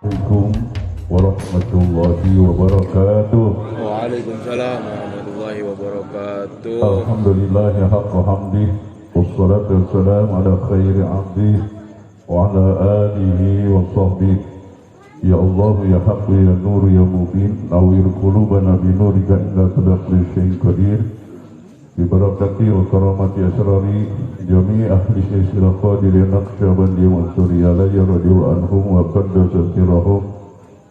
Assalamualaikum warahmatullahi wabarakatuh. Waalaikumsalam warahmatullahi wabarakatuh. Alhamdulillahi haqqa hamdih, wassalatu wassalamu ala khairi abdih wa ala alihi wa sahbih. Ya Allah ya haqq ya nur ya mubin, nawwir qulubana bi nurika innaka ala kulli syai'in qadir. Bi barakati wa karamati asrari jami' ahli silsilah qadir naqsyabandi wa suriyalaya radhiyallahu anhum wa qaddasa sirahum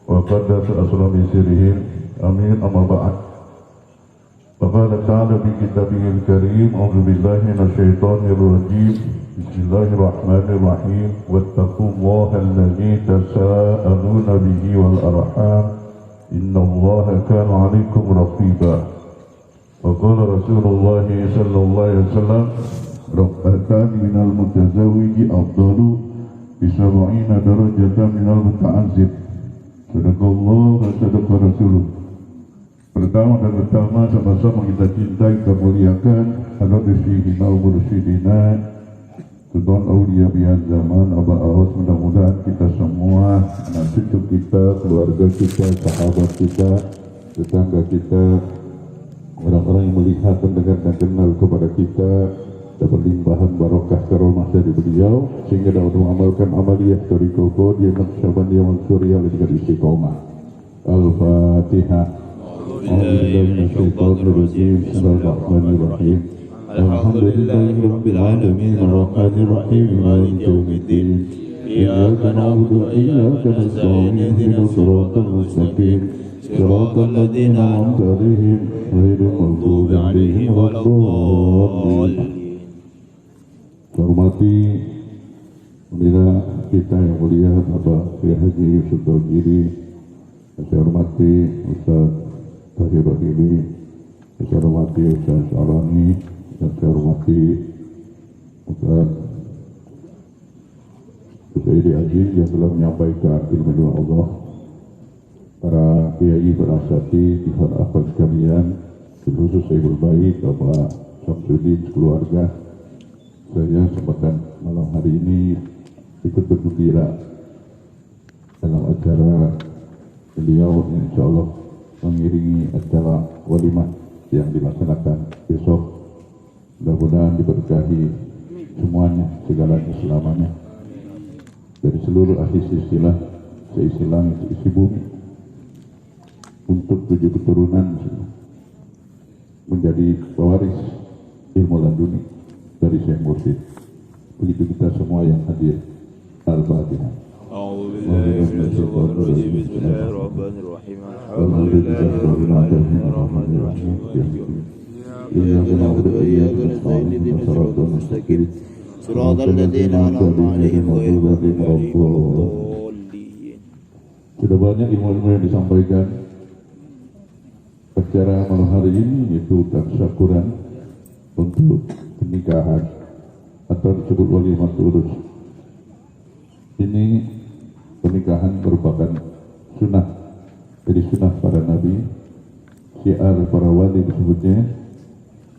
wa qaddasa asrami sirihim. Amin amma ba'd. Faqala ta'ala bi kitabihil karim, a'udzu billahi minasyaitonir rajim. Bismillahirrahmanirrahim. Wattaqullaha allazi tasaaluna bihi wal arham. Innallaha kana 'alaikum raqiba. Wa qala Rasulullah sallallahu alaihi wasallam, rak'atan minal mutazawwiji afdalu bi 70 darajatan minal muta'azzib. Sadaqallah wa sadaqa Rasulullah. Pertama dan utama sama-sama kita cintai, kita muliakan al-Rasyidina al-Mursyidina Sultan Aulia Bian Zaman Abah Ahos. Mudah-mudahan kita semua, anak cucu kita, keluarga kita, sahabat kita, tetangga kita, orang-orang yang melihat, mendengar dan kenal kepada kita dapat limpahan barokah karomah dari beliau sehingga dapat mengamalkan amaliyah dari koko dia Naqsyabandiyah Mansuriyah dengan istiqomah. Al-Fatihah. Bismillahirrahmanirrahim. Alhamdulillahi rabbil alamin arrahmanir rahim maliki yaumiddin. Iyyaka na'budu wa iyyaka nasta'in ihdinas siratal mustaqim siratal ladzina an'amta 'alaihim ghairil maghdubi 'alaihim waladdallin. Hormati pendeta kita yang mulia Bapak Kiai Haji Yusuf Tauhidi, saya hormati Ustaz Tahir Rahili, saya hormati Ustaz Alani, dan saya hormati Ustaz Sayyidi Aziz yang telah menyampaikan ilmu Allah, para kiai berasati, ikhwan akhwat sekalian, khusus saya berbaik Bapak Samsudin keluarga. Saya kesempatan malam hari ini ikut bergembira dalam acara beliau yang insya Allah mengiringi acara walimah yang dilaksanakan besok. Mudah-mudahan diberkahi semuanya, segalanya, selamanya, dari seluruh ahli silsilah seisi langit seisi bumi, untuk 7 keturunan menjadi pewaris ilmu laduni dari Syekh Mursyid. Begitu kita semua yang hadir. Al-Fatihah. Bismillahirrahmanirrahim. Alhamdulillahirrahmanirrahim. Iyyaka na'budu wa iyyaka nasta'in ihdinas siratal mustaqim siratal ladzina an'amta 'alaihim ghairil maghdubi 'alaihim waladdallin. Sudah banyak ilmu-ilmu yang disampaikan. Acara malam hari ini yaitu tasyakuran untuk pernikahan atau disebut walimah urus. Ini pernikahan merupakan sunnah, jadi sunnah para nabi, syiar para wali disebutnya.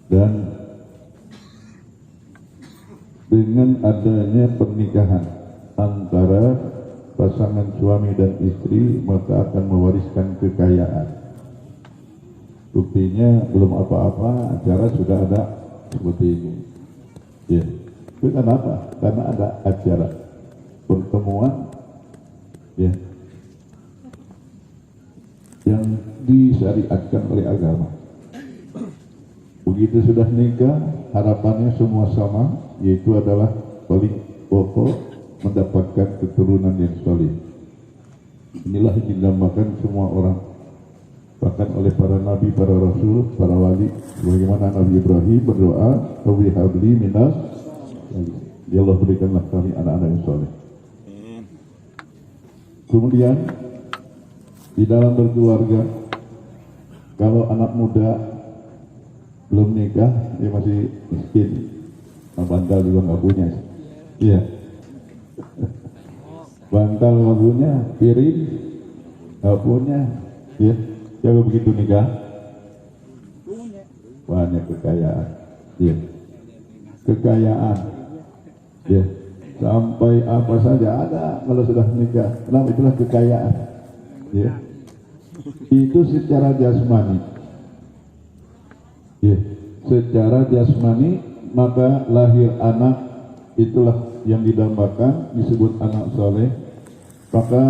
Dan dengan adanya pernikahan antara pasangan suami dan istri, maka akan mewariskan kekayaan. Buktinya belum apa-apa acara sudah ada seperti ini. Ya, itu kenapa? Karena ada acara pertemuan, ya, yang disyariatkan oleh agama. Begitu sudah nikah, harapannya semua sama, yaitu adalah paling pokok mendapatkan keturunan yang soleh. Inilah yang dinamakan semua orang, bahkan oleh para nabi, para rasul, para wali. Bagaimana Nabi Ibrahim berdoa, Rabbi habli minas, ya Allah berikanlah kami anak-anak yang soleh. Kemudian di dalam berkeluarga, kalau anak muda belum nikah, dia masih miskin, bantal juga nggak punya. Iya, bantal nggak punya, piring nggak punya. Ya, siapa begitu nikah? Banyak kekayaan. Ya, kekayaan. Ya, sampai apa saja ada kalau sudah nikah. Kenapa? Itulah kekayaan. Ya. Itu secara jasmani. Ya. Secara jasmani maka lahir anak itulah yang didambakan disebut anak soleh. Maka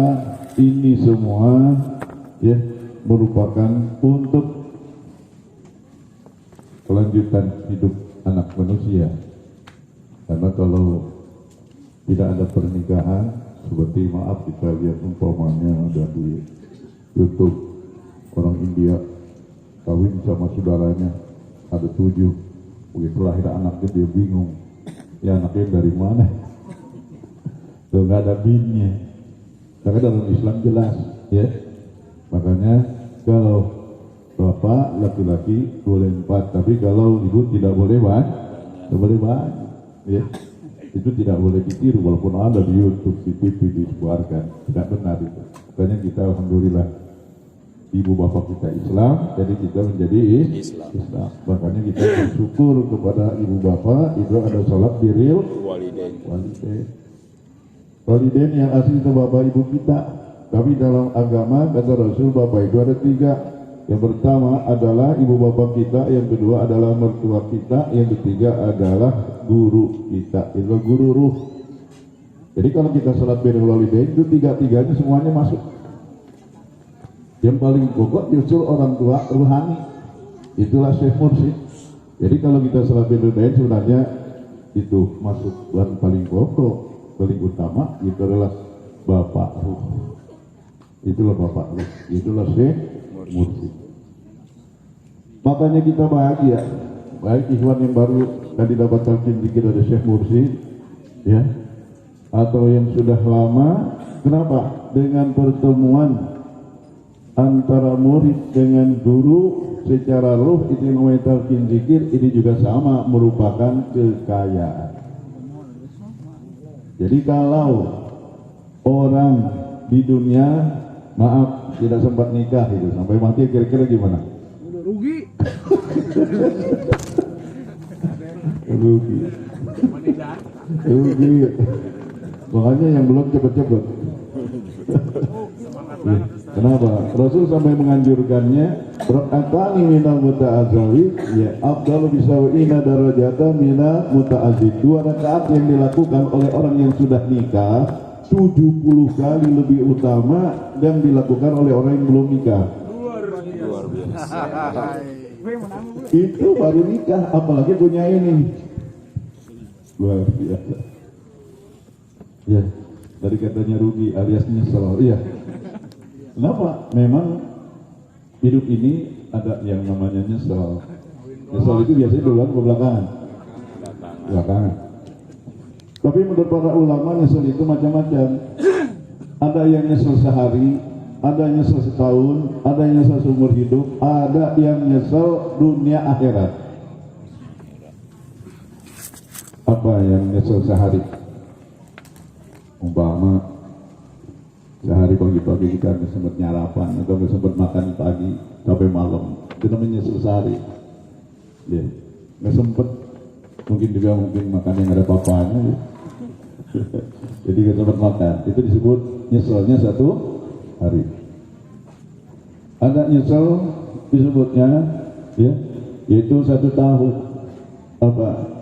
ini semua ya merupakan untuk kelanjutan hidup anak manusia. Karena kalau tidak ada pernikahan, seperti maaf kita lihat umpamanya dari YouTube orang India kawin sama saudaranya ada 7, begitu lahir anaknya dia bingung, ya anaknya dari mana? Tuh nggak ada binnya. Karena dalam Islam jelas, ya. Makanya kalau bapak laki-laki boleh 4, tapi kalau ibu tidak boleh banyak, ya. Itu tidak boleh ditiru, walaupun ada di YouTube, di TV disebarkan, tidak benar itu. Makanya kita alhamdulillah ibu bapak kita Islam, jadi kita menjadi Islam. Makanya kita bersyukur kepada ibu bapak, itu ada sholat birrul walidain yang asli itu bapak ibu kita. Tapi dalam agama kata Rasul bapak itu ada 3. Yang pertama adalah ibu bapak kita, yang kedua adalah mertua kita, yang ketiga adalah guru kita, itu guru ruh. Jadi kalau kita sholat birrul walidain itu 3-3-nya semuanya masuk. Yang paling pokok justru orang tua ruhani, itulah Syekh Mursyid. Jadi kalau kita sholat birrul walidain sebenarnya itu masuk yang paling pokok, paling utama itu adalah bapak ruh. Itulah bapak ruh, itulah Syekh Mursyid. Makanya kita bahagia, baik ikhwan yang baru tadi dapat talqin dikit dari Syekh Mursyid, ya, atau yang sudah lama. Kenapa? Dengan pertemuan antara murid dengan guru secara ruh itu yang namanya talqin zikir, ini juga sama merupakan kekayaan. Jadi kalau orang di dunia maaf tidak sempat nikah itu sampai mati, kira-kira gimana? Rugi. Rugi. Makanya yang belum cepet-cepet. Kenapa? Rasul sampai menganjurkannya rak'atani minal muta'azzawi ya afdalu bisawina darajatan minal muta'azzib. 2 rakaat yang dilakukan oleh orang yang sudah nikah 70 kali lebih utama dan dilakukan oleh orang yang belum nikah. Luar biasa. Itu baru nikah, apalagi punya ini. Luar biasa. Ya, tadi katanya rugi alias nyesel. Iya. Kenapa? Memang hidup ini ada yang namanya nyesel. Nyesel itu biasanya duluan ke belakangan. Belakangan. Tapi menurut para ulama nyesel itu macam-macam. Ada yang nyesel sehari, ada yang nyesel setahun, ada yang nyesel seumur hidup, ada yang nyesel dunia akhirat. Apa yang nyesel sehari? Umpama sehari pagi-pagi kita nggak sempat nyarapan atau nggak sempat makan pagi sampai malam, itu namanya nyesel sehari. Ya, nggak sempat, mungkin juga makan yang ada papanya. Ya. Jadi nggak sempat makan, itu disebut nyeselnya 1 hari. Ada nyesel disebutnya ya, yaitu 1 tahun. Apa?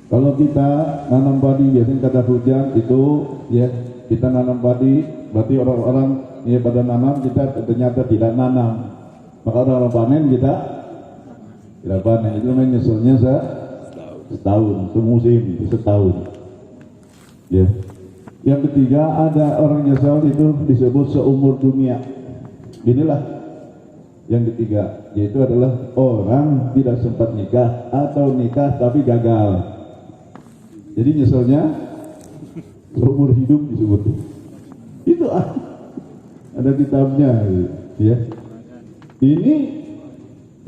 Kalau kita nanam padi biasanya kata hujan itu ya, kita nanam padi berarti orang-orang ya pada nanam, kita ternyata tidak nanam, maka orang panen kita tidak panen. Itu namanya nyeselnya setahun, semusim setahun. Ya. Yang ketiga ada orang nyesel itu disebut seumur dunia. Inilah yang ketiga, yaitu adalah orang tidak sempat nikah atau nikah tapi gagal. Jadi nyeselnya seumur hidup disebut. Itu ada kitabnya, ya. Ini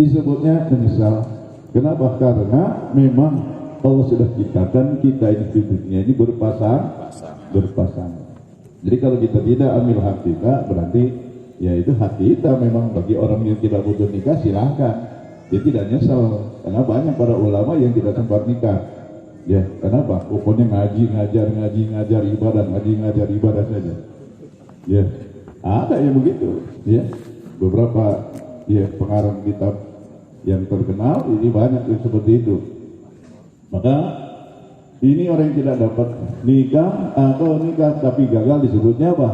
disebutnya menyesal. Kenapa? Karena memang Allah sudah ciptakan kita ini di dunia ini berpasangan. Jadi kalau kita tidak ambil hak kita, berarti ya itu hak kita. Memang bagi orang yang tidak butuh nikah silahkan, dia tidak nyesel. Karena banyak para ulama yang tidak sempat nikah, Ya, kenapa? Pokoknya ngaji, ngajar ibadah saja. Ya, ada yang begitu. Ya, beberapa pengarang kitab yang terkenal ini banyak yang seperti itu. Maka ini orang yang tidak dapat nikah atau nikah tapi gagal disebutnya apa?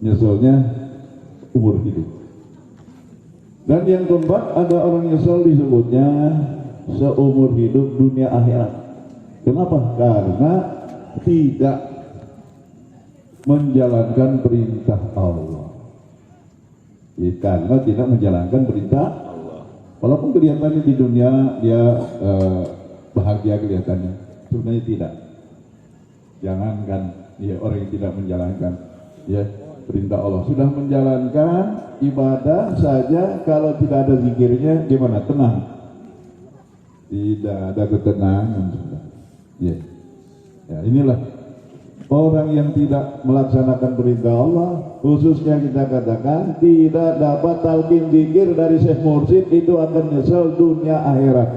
Nyeselnya umur hidup. Dan yang keempat ada orang nyesel disebutnya seumur hidup dunia akhirat. Kenapa? Karena tidak menjalankan perintah Allah. Ya, karena tidak menjalankan perintah Allah. Walaupun kelihatannya di dunia dia bahagia kelihatannya, sebenarnya tidak. Jangankan ya orang yang tidak menjalankan ya perintah Allah, sudah menjalankan ibadah saja kalau tidak ada zikirnya gimana? Tenang? Tidak ada ketenangan sudah. Ya. Ya, inilah orang yang tidak melaksanakan perintah Allah, khususnya kita katakan tidak dapat talqin zikir dari Syekh Mursyid, itu akan nyesel dunia akhirat.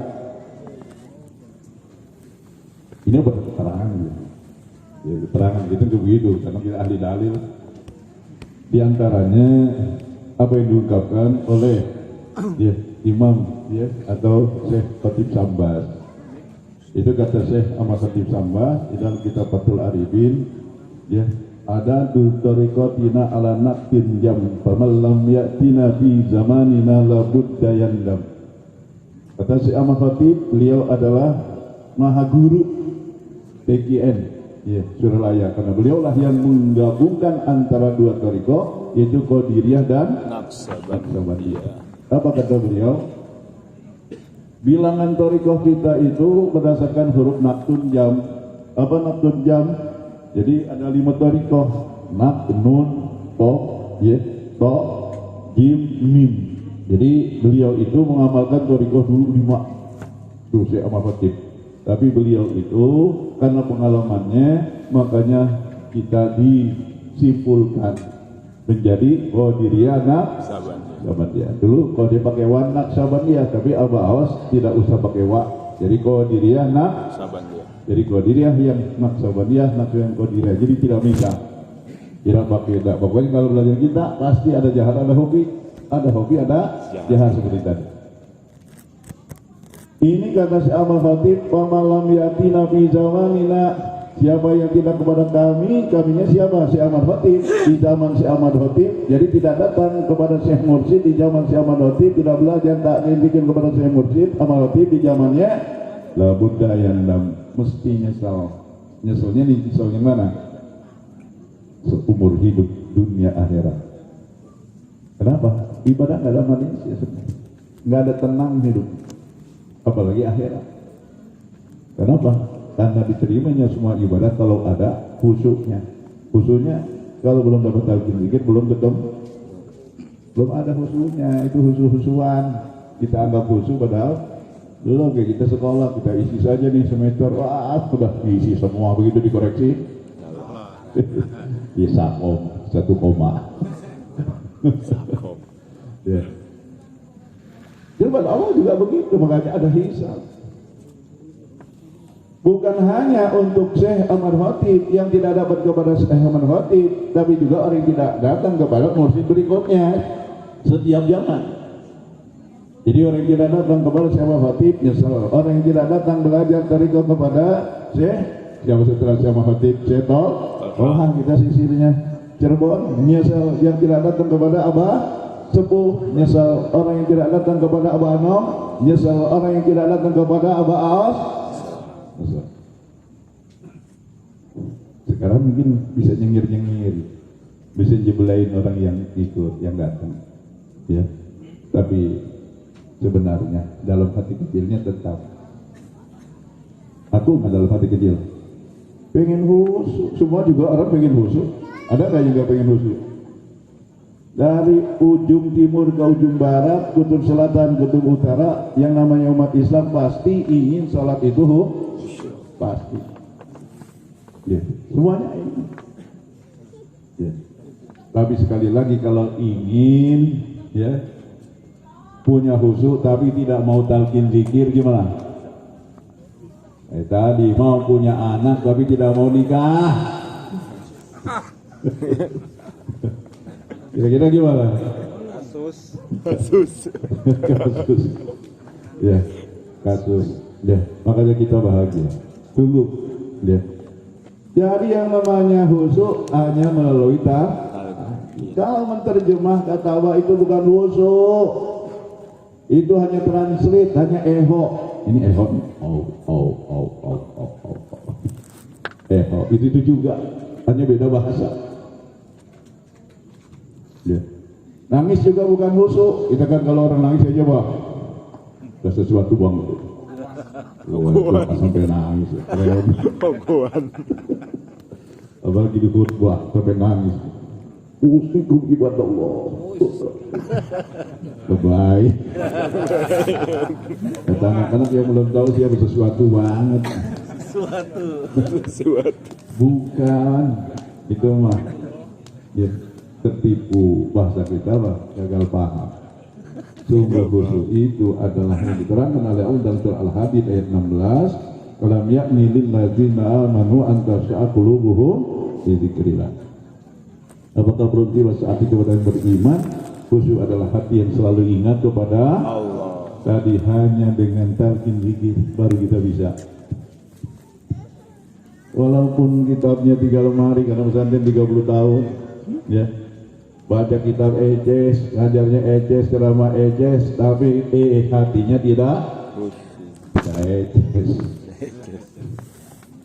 Ini keterangan ya, keterangan itu begitu karena kita ahli dalil. Di antaranya apa yang diungkapkan oleh Imam atau Syekh Khatib Sambas. Itu kata Syekh Ahmad Khatib Sambas di dalam kitab Fathul Arifin, ada tariqatina ala naqtin jam faman lam ya'tina fi zamanina la budda yandam. Kata Syekh Ahmad Khatib, beliau adalah maha guru PKN Suralaya, karena beliau lah yang menggabungkan antara dua tariqah, yaitu Qadiriyah dan Naqsabandiyah. Apa kata beliau? Bilangan tariqah kita itu berdasarkan huruf naktun jam. Apa naktun jam? Jadi ada 5 tariqah: nakt, nun, to, jim, mim. Jadi beliau itu mengamalkan tariqah dulu 5. Tuh Syekh Ahmad Khatib. Tapi beliau itu karena pengalamannya, makanya kita disimpulkan menjadi Qadiriyah Naqsabandiyah. Dulu kalau dia pakai wa Naqsabandiyah, tapi Aba Awas tidak usah pakai wa. Jadi Qadiriyah Naqsabandiyah. Jadi Qadiriyah yang Naqsabandiyah, Naqsabandiyah Qadiriyah. Jadi tidak misah. Tidak pakai tak. Pokoknya kalau belajar kita pasti ada jahat, ada hobi, ada jahat seperti tadi. Ini kata Syekh Ahmad Khatib, "Pamalam yatina fi zamanina." Siapa yang tidak kepada kami, kaminya siapa? Syekh Ahmad Khatib. Di zaman Syekh Ahmad Khatib, jadi tidak datang kepada Syekh Mursyid di zaman Syekh Ahmad Khatib, tidak belajar tak dibikin kepada Syekh Mursyid Ahmad Khatib di zamannya, la budda yandam, mesti nyesal. Nyeselnya nih, nyesel yang mana? Seumur hidup dunia akhirat. Kenapa? Ibadah nggak ada manisnya sebenarnya, nggak ada tenang hidup, apalagi akhirat. Kenapa? Karena diterimanya semua ibadah kalau ada khusyuknya. Khusyuknya kalau belum dapat talqin zikir, belum ada khusyuknya. Itu khusyuk-khusyuan. Kita anggap khusyuk padahal belum. Kayak kita sekolah, kita isi saja nih semester, wah sudah diisi semua, begitu dikoreksi ya sakom 1 koma ya. Jadi Allah juga begitu, makanya ada hisab. Bukan hanya untuk Syekh Ahmad Khatib yang tidak dapat kepada Syekh Ahmad Khatib, tapi juga orang yang tidak datang kepada mursyid berikutnya setiap zaman. Jadi orang yang tidak datang kepada Syekh Ahmad Khatib nyesel. Orang yang tidak datang belajar tariqah kepada Syekh yang setelah Syekh Ahmad Khatib, Syekh kita sisirnya Cirebon, nyesel. Yang tidak datang kepada Abah Sepuh, nyesel. Orang yang tidak datang kepada Abah Anom, nyesel. Orang yang tidak datang kepada Abah Aos, sekarang mungkin bisa nyengir-nyengir, bisa jebelain orang yang ikut, yang datang, ya. Tapi sebenarnya dalam hati kecilnya tetap, aku nggak dalam hati kecil, pengen khusyuk. Semua juga orang pengen khusyuk. Ada nggak juga pengen khusyuk? Dari ujung timur ke ujung barat, kutub selatan, kutub utara, yang namanya umat Islam pasti ingin sholat itu pasti, ya, semuanya ini, ya. Tapi sekali lagi kalau ingin, ya, punya khusyuk tapi tidak mau talqin zikir, gimana? Tadi mau punya anak tapi tidak mau nikah. Kira-kira gimana? Kasus. Ya, kasus. Ya, makanya kita bahagia. Tunggu. Ya. Jadi yang namanya khusyuk hanya melalui kalau menerjemah kata Allah itu bukan khusyuk. Itu hanya translate, hanya eho. Ini eho. Eho. Itu juga hanya beda bahasa. Ya. Nangis juga bukan khusyuk. Kita kan kalau orang nangis aja bah, ada sesuatu bang. Sampai nangis. Apalagi di khutbah sampai nangis. Usikum ibadah Allah. Baik. Kata anak-anak yang belum tahu siapa sesuatu banget. Sesuatu. Bukan. Itu mah. Ya, tertipu bahasa kita lah, gagal paham. Sungguh khusyuk itu adalah yang diterangkan oleh Allah dalam surah Al-Hadid ayat 16. Alam yakni lil ladzina amanu an tasha'a qulubuhum bi dzikrillah. Apakah berhenti saat itu kepada yang beriman? Khusyuk adalah hati yang selalu ingat kepada Allah. Tadi hanya dengan talqin zikir baru kita bisa. Walaupun kitabnya 3 lemari karena pesantren 30 tahun, ya. Baca kitab eces, ngajarnya eces, ceramah eces, tapi hatinya tidak eces.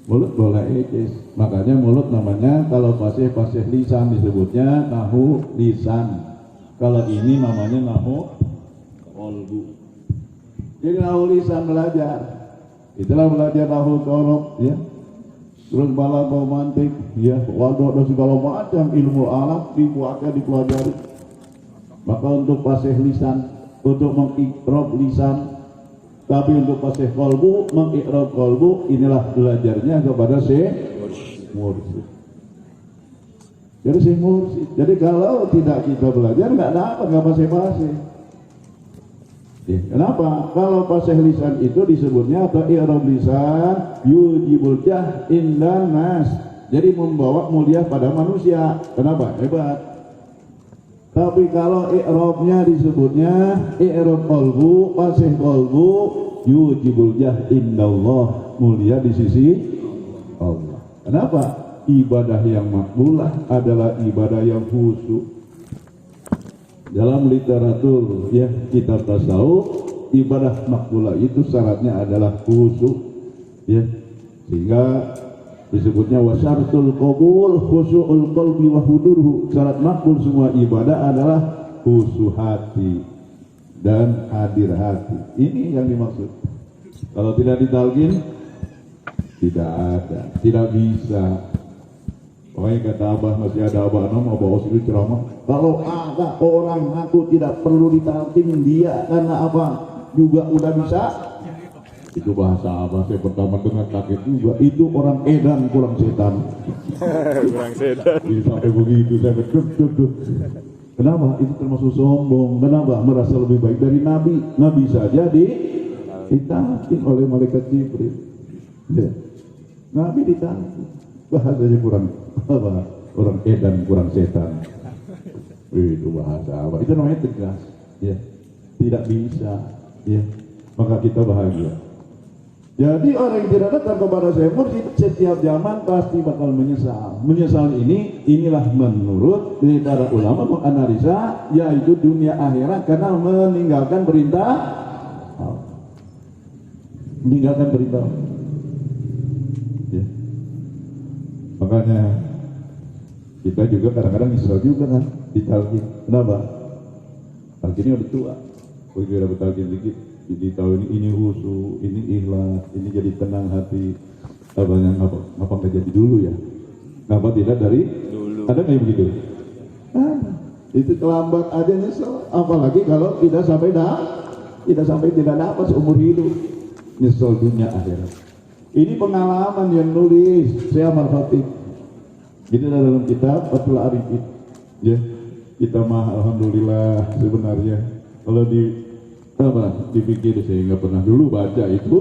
Mulut boleh eces, makanya mulut namanya kalau fasih lisan disebutnya nahu lisan. Kalau ini namanya nahu qalbu. Jadi nahu lisan belajar, itulah belajar nahu qorob, ya. Terus balaghah mantik, ya, wadok dan segala macam ilmu alam dibuatnya dipelajari. Maka untuk fasih lisan, untuk mengikrab lisan, tapi untuk fasih qalbu, mengikrab qalbu, inilah belajarnya kepada Syekh Mursyid. Jadi Syekh Mursyid. Jadi kalau tidak kita belajar nggak dapat, nggak fasih-fasih. Kenapa? Kalau fasih lisan itu disebutnya atau i'rab lisan yujibul jah indan nas. Jadi membawa mulia pada manusia. Kenapa? Hebat. Tapi kalau i'rabnya disebutnya i'rab qalbu, fasih qalbu yujibul jah indallah, mulia di sisi Allah. Kenapa? Ibadah yang makbulah adalah ibadah yang khusyuk. Dalam literatur ya kitab tasawuf, ibadah makbulah itu syaratnya adalah khusyuk, ya, sehingga disebutnya wasyaratul qabul khusyu'ul qalbi wa hudurhu. Syarat makbul semua ibadah adalah khusyuk hati dan hadir hati. Ini yang dimaksud. Kalau tidak ditalqin tidak ada, tidak bisa. Makanya kata Abah, masih ada Abah Anam, Abah Osri ceramah, kalau ada orang ngaku tidak perlu ditalqin dia karena apa juga udah bisa. Itu bahasa Abah, saya pertama dengar kaget juga. Itu orang edan kurang setan. Kurang setan. Jadi sampai begitu saya geduk. Kenapa? Itu termasuk sombong. Kenapa? Merasa lebih baik dari Nabi. Nabi saja ditalqin oleh malaikat Jibril. Ya. Nabi ditalqin. Bahasanya kurang apa? Orang edan kurang setan. Itu bahasa apa? Itu namanya tegas, ya. Tidak bisa, ya. Maka kita bahagia. Jadi orang yang tidak datang kepada Syekh Mursyid setiap zaman pasti bakal menyesal. Menyesal inilah menurut para ulama menganalisa yaitu dunia akhirat karena meninggalkan perintah Allah. Meninggalkan perintah Allah. Ya. Makanya kita juga kadang-kadang nyesel juga kan ditalqin. Kenapa? Talqinnya udah tua. Begitu udah bertalqin dikit, jadi tahu ini khusyuk, ini ikhlas, ini jadi tenang hati. Apa nggak jadi dulu ya? Kenapa tidak dari dulu? Ada nggak yang begitu? Itu terlambat aja nyesel. Apalagi kalau tidak sampai tidak dapat seumur hidup. Nyesel dunia akhirat. Ini pengalaman yang nulis Syekh Ahmad Khatib. Jadi dalam kitab Fathul Arifin, ya, kita mah alhamdulillah sebenarnya kalau dipikir saya nggak pernah dulu baca itu,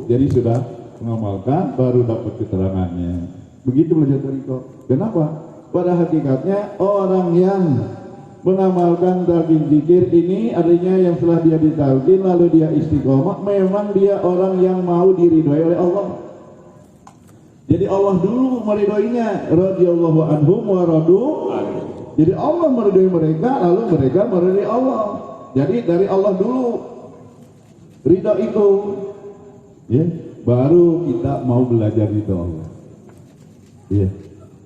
jadi sudah mengamalkan baru dapat keterangannya. Begitu belajar tariqah. Kenapa? Pada hakikatnya orang yang mengamalkan talqin zikir ini artinya yang setelah dia ditalqin lalu dia istiqomah, memang dia orang yang mau diridhoi oleh Allah. Jadi Allah dulu meridhoinya, radhiyallahu anhum wa radu. Jadi Allah meridhoi mereka, lalu mereka meridhoi Allah. Jadi dari Allah dulu ridho itu, ya, baru kita mau belajar ridho Allah. Ya.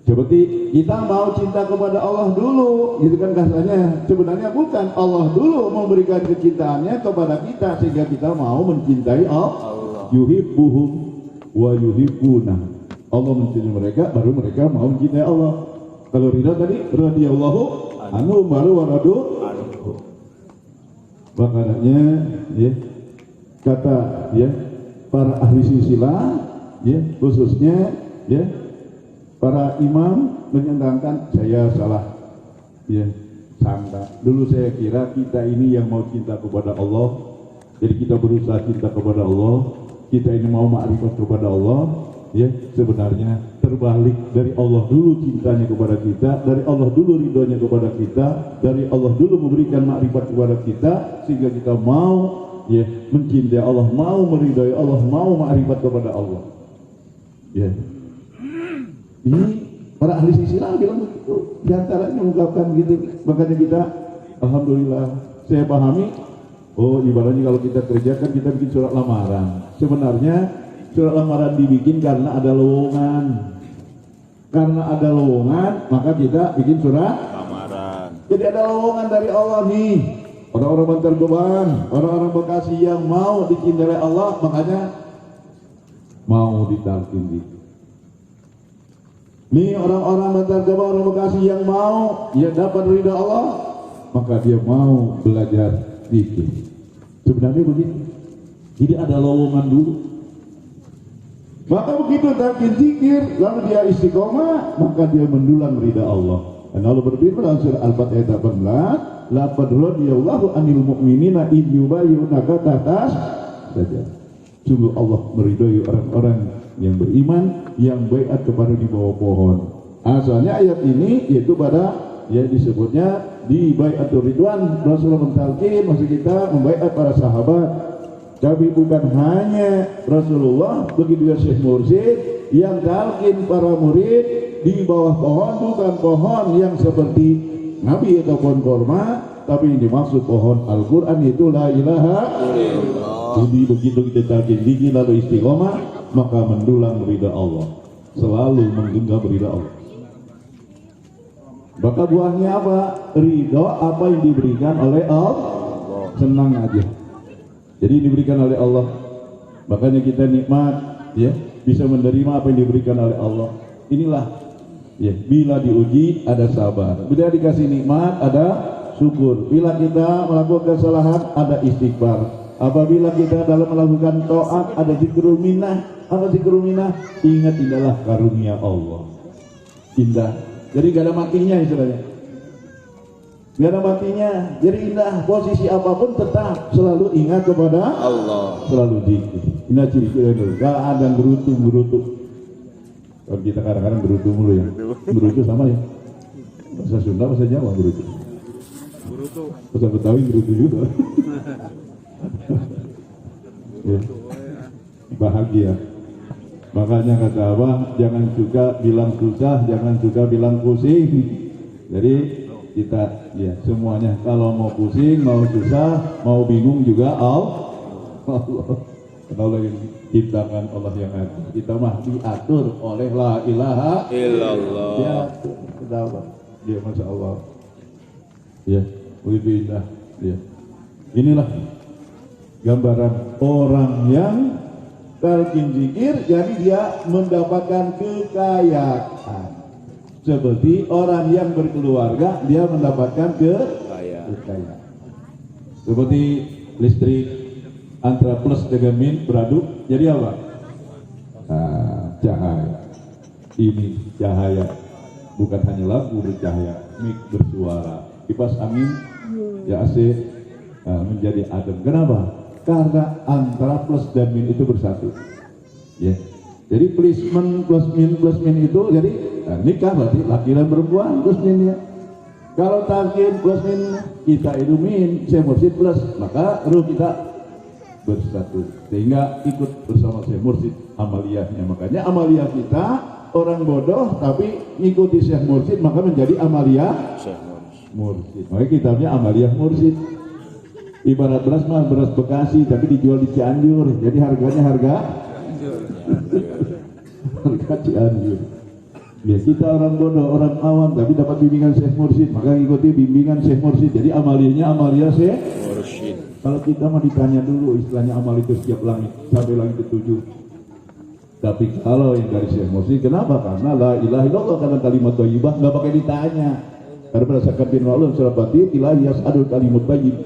Seperti kita mau cinta kepada Allah dulu, gitu kan kasarnya. Sebenarnya bukan, Allah dulu memberikan kecintaannya kepada kita sehingga kita mau mencintai Allah. Yuhibbuhum wa yuhibbuna. Allah mencintai mereka, baru mereka mau mencintai Allah. Kalau ridha tadi radhiyallahu anhu baru waradu. Makanya ya, kata ya para ahli silsilah ya, khususnya ya para imam menyandangkan saya salah ya sangka. Dulu saya kira kita ini yang mau cinta kepada Allah, jadi kita berusaha cinta kepada Allah, kita ini mau makrifat kepada Allah, ya sebenarnya terbalik. Dari Allah dulu cintanya kepada kita, dari Allah dulu ridhonya kepada kita, dari Allah dulu memberikan makrifat kepada kita sehingga kita mau ya mencintai Allah, mau meridhai Allah, mau makrifat kepada Allah. Ya. Ini para ahli silsilah bilang begitu, diantaranya mengungkapkan gitu. Makanya kita, alhamdulillah, saya pahami. Oh, ibaratnya kalau kita kerjakan, kita bikin surat lamaran. Sebenarnya surat lamaran dibikin karena ada lowongan. Karena ada lowongan, maka kita bikin surat lamaran. Jadi ada lowongan dari Allah nih. Orang-orang Bantar Gebang, orang-orang Bekasi yang mau dicintai Allah, makanya mau ditalqin gitu. Nih orang-orang Bantar Gebang, orang Bekasi yang mau ya dapat ridha Allah, maka dia mau belajar zikir. Sebenarnya begitu. Jadi ada lowongan dulu. Maka begitu talqin zikir, lalu dia istiqomah, maka dia mendulang ridha Allah. Dan Allah berfirman dalam surah Al-Fatihah ayat 18, laqad radiyallahu 'anil mu'minina id yubayyunaka tahta saja. Sungguh Allah meridhoi orang-orang yang beriman yang baiat kepada di bawah pohon. Asalnya ayat ini yaitu pada ya disebutnya di baiatur ridwan, Rasulullah mentalqin maksud kita membaiat para sahabat. Tapi bukan hanya Rasulullah, begitu juga Syekh Mursyid yang talqin para murid di bawah pohon, bukan pohon yang seperti Nabi atau pohon korma, tapi yang dimaksud pohon Al-Quran itu la ilaha illallah. Jadi begitu kita talqin zikir lalu istiqomah, maka mendulang ridha Allah, selalu menggenggam ridha Allah. Maka buahnya apa? Ridha apa yang diberikan oleh Allah, senang aja. Jadi diberikan oleh Allah, makanya kita nikmat, ya bisa menerima apa yang diberikan oleh Allah. Inilah, ya bila diuji ada sabar, bila dikasih nikmat ada syukur, bila kita melakukan kesalahan ada istighfar, apabila kita dalam melakukan taat ada zikrul minnah. Apa zikrul minnah? Ingat indahlah karunia Allah. Indah. Jadi gak ada matinya istilahnya. Gak ada matinya. Jadi indah. Posisi apapun tetap selalu ingat kepada Allah. Selalu zikir. Ini ciri-ciri itu. Gak ada gerutu. Kalau kita kadang-kadang gerutu mulu ya. Gerutu sama ya. Bahasa Sunda, bahasa Jawa gerutu. Bahasa Betawi gerutu juga. Ya. Bahagia. Makanya kata Abah, jangan suka bilang susah, jangan suka bilang pusing. Jadi kita ya semuanya kalau mau pusing, mau susah, mau bingung juga Allah. Allah yang ciptakan, Allah yang ngatur. Kita mah diatur oleh la ilaha illallah. Ya, kenapa? Ya, masya Allah. Ya, begitu indah. Ya, inilah gambaran orang yang talqin zikir, jadi dia mendapatkan kekayaan. Seperti orang yang berkeluarga, dia mendapatkan kekayaan. Seperti listrik antara plus dengan min beraduk, jadi apa? Cahaya. Ini cahaya, bukan hanya lampu bercahaya, mik bersuara, kipas angin, ya AC menjadi adem. Kenapa? Karena antara plus dan min itu bersatu. Ya. Jadi plus min itu jadi nikah berarti laki dan perempuan plus minnya. Kalau talqin plus min kita itu min, Syekh Mursyid plus, maka ruh kita bersatu sehingga ikut bersama Syekh Mursyid amaliyahnya. Makanya amaliyah kita orang bodoh tapi ngikuti Syekh Mursyid maka menjadi amaliyah Mursyid. Makanya kitabnya amaliyah Mursyid. Ibarat beras mah beras Bekasi tapi dijual di Cianjur, jadi harganya harga Cianjur. Ya, kita orang bodoh, orang awam tapi dapat bimbingan Syekh Mursyid, maka ikuti bimbingan Syekh Mursyid. Jadi amaliyahnya amaliyah Syekh Mursyid. Kalau kita mau ditanya dulu istilahnya amal itu setiap langit sampai langit ke-7. Tapi kalau yang dari Syekh Mursyid, kenapa? Karena la ilaha illallah, karena kalimat thayyibah nggak pakai ditanya. Karena berdasarkan firman Allah surah Fatir, ilahi yas'adul kalimat thayyib.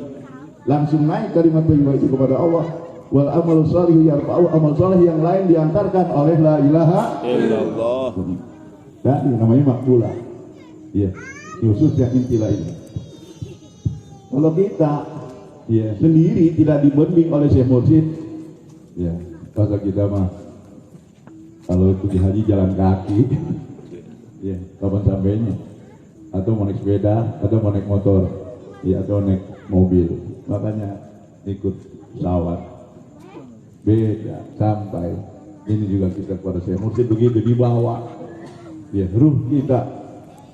Langsung naik kalimat thayyibah itu kepada Allah. Wal amal salih yarfa'u, amal salih yang lain diantarkan oleh la ilaha illallah. Nah, ini namanya makbulah. Ya, khusus yang intilah ini. Kalau kita ya sendiri tidak dibimbing oleh Syekh Mursyid, ya masa kita mah kalau pergi haji jalan kaki, ya kapan sampainya? Atau mau naik sepeda, atau mau naik motor, ya atau naik mobil. Makanya ikut pesawat, beda sampai. Ini juga kita kepada Syekh Mursyid begitu dibawa. Ya, ruh kita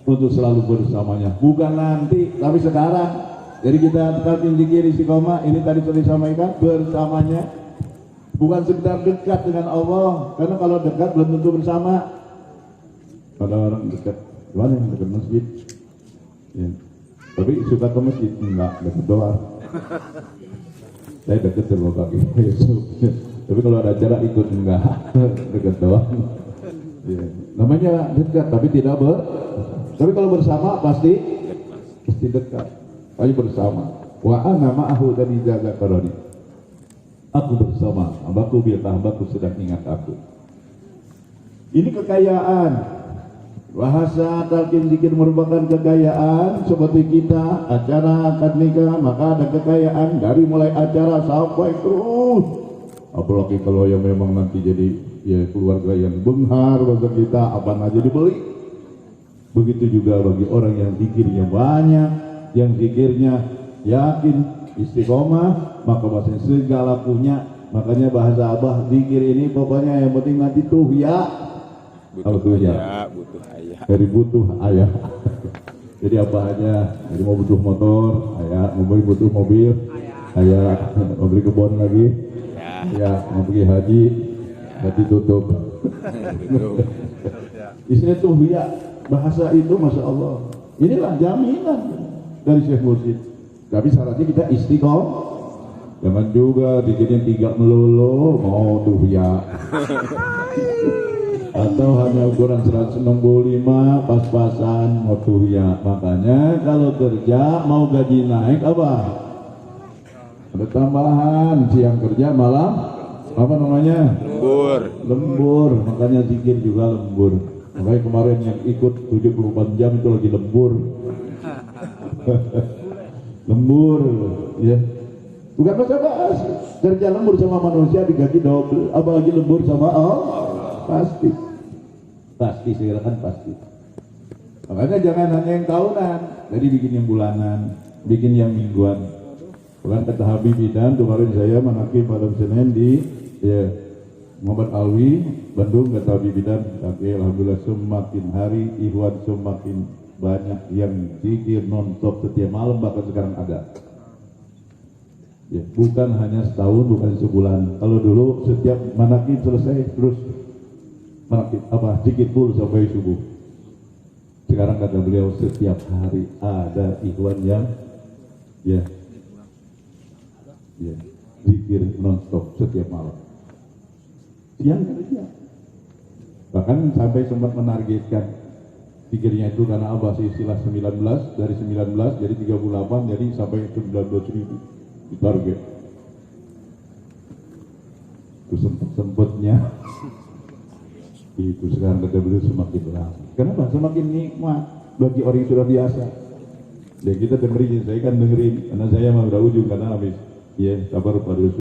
untuk selalu bersamanya, bukan nanti tapi sekarang. Jadi kita tetap zikir istiqomah, ini tadi sudah disampaikan bersamanya, bukan sekedar dekat dengan Allah, karena kalau dekat belum tentu bersama. Ada orang dekat, gimana yang dekat masjid? Ya. Tapi suka ke masjid, enggak dekat doang. Saya dekat terbawa kaki. Tapi kalau ada acara ikut enggak, dekat doang. Ya. Namanya dekat tapi tidak tapi kalau bersama pasti dekat. Ayo bersama. Wa ana ma'ahu dan ijaza qarani. Aku bersama hambaku bila hambaku sedang ingat aku. Ini kekayaan. Bahasa talqin zikir merupakan kekayaan. Seperti kita acara akad nikah, maka ada kekayaan dari mulai acara sampai terus. Apalagi kalau yang memang nanti jadi ya keluarga yang benghar, bahasa kita apa aja dibeli. Begitu juga bagi orang yang zikirnya banyak, yang zikirnya yakin istiqomah, maka bahasanya segala punya. Makanya bahasa Abah zikir ini pokoknya yang penting nanti tuh ya butuh ayah. Dari butuh ayah. Jadi apa aja, jadi mau butuh motor ayah, mau butuh mobil ayah, mau beli kebun lagi ya, mau pergi haji nanti tutup. Istilah tuh ya, bahasa itu masya Allah. Inilah jaminan dari Syekh Mursyid. Tapi syaratnya kita istiqomah. Jangan juga bikinnya 3 melulu mau tuh ya. Atau hanya ukuran 165 pas-pasan mau tuh ya. Makanya kalau kerja mau gaji naik apa? Ada tambahan, siang kerja malam apa namanya? Lembur. Makanya zikir juga lembur. Makanya kemarin yang ikut 74 jam itu lagi lembur. Lembur ya. Bukan masalah kerja lembur sama manusia digaji double, apalagi lembur sama Allah. Pasti segala kan pasti. Makanya jangan hanya yang tahunan, jadi bikin yang bulanan, bikin yang mingguan. Bukan kata Habib Idan, kemarin saya menakib pada Senin di ya, Muhammad Alwi, Bandung, kata Habib Idan, tapi alhamdulillah semakin hari ikhwan semakin banyak yang zikir non-stop setiap malam, bahkan sekarang ada. Ya, bukan hanya setahun, bukan sebulan. Kalau dulu setiap manakib selesai terus manakib zikir full sampai subuh. Sekarang kata beliau setiap hari ada ikhwan yang ya zikir non-stop setiap malam. Siang kerja. Bahkan sampai sempat menargetkan zikirnya itu karena Abah istilah 19, dari 19 jadi 38, jadi sampai 19.000 di target. Itu sempet-sempetnya itu sekarang kata beliau semakin lama. Kenapa? Semakin nikmat bagi orang yang sudah biasa. Ya kita dengerin, saya kan dengerin karena saya mah udah ujung karena habis ya sabar pada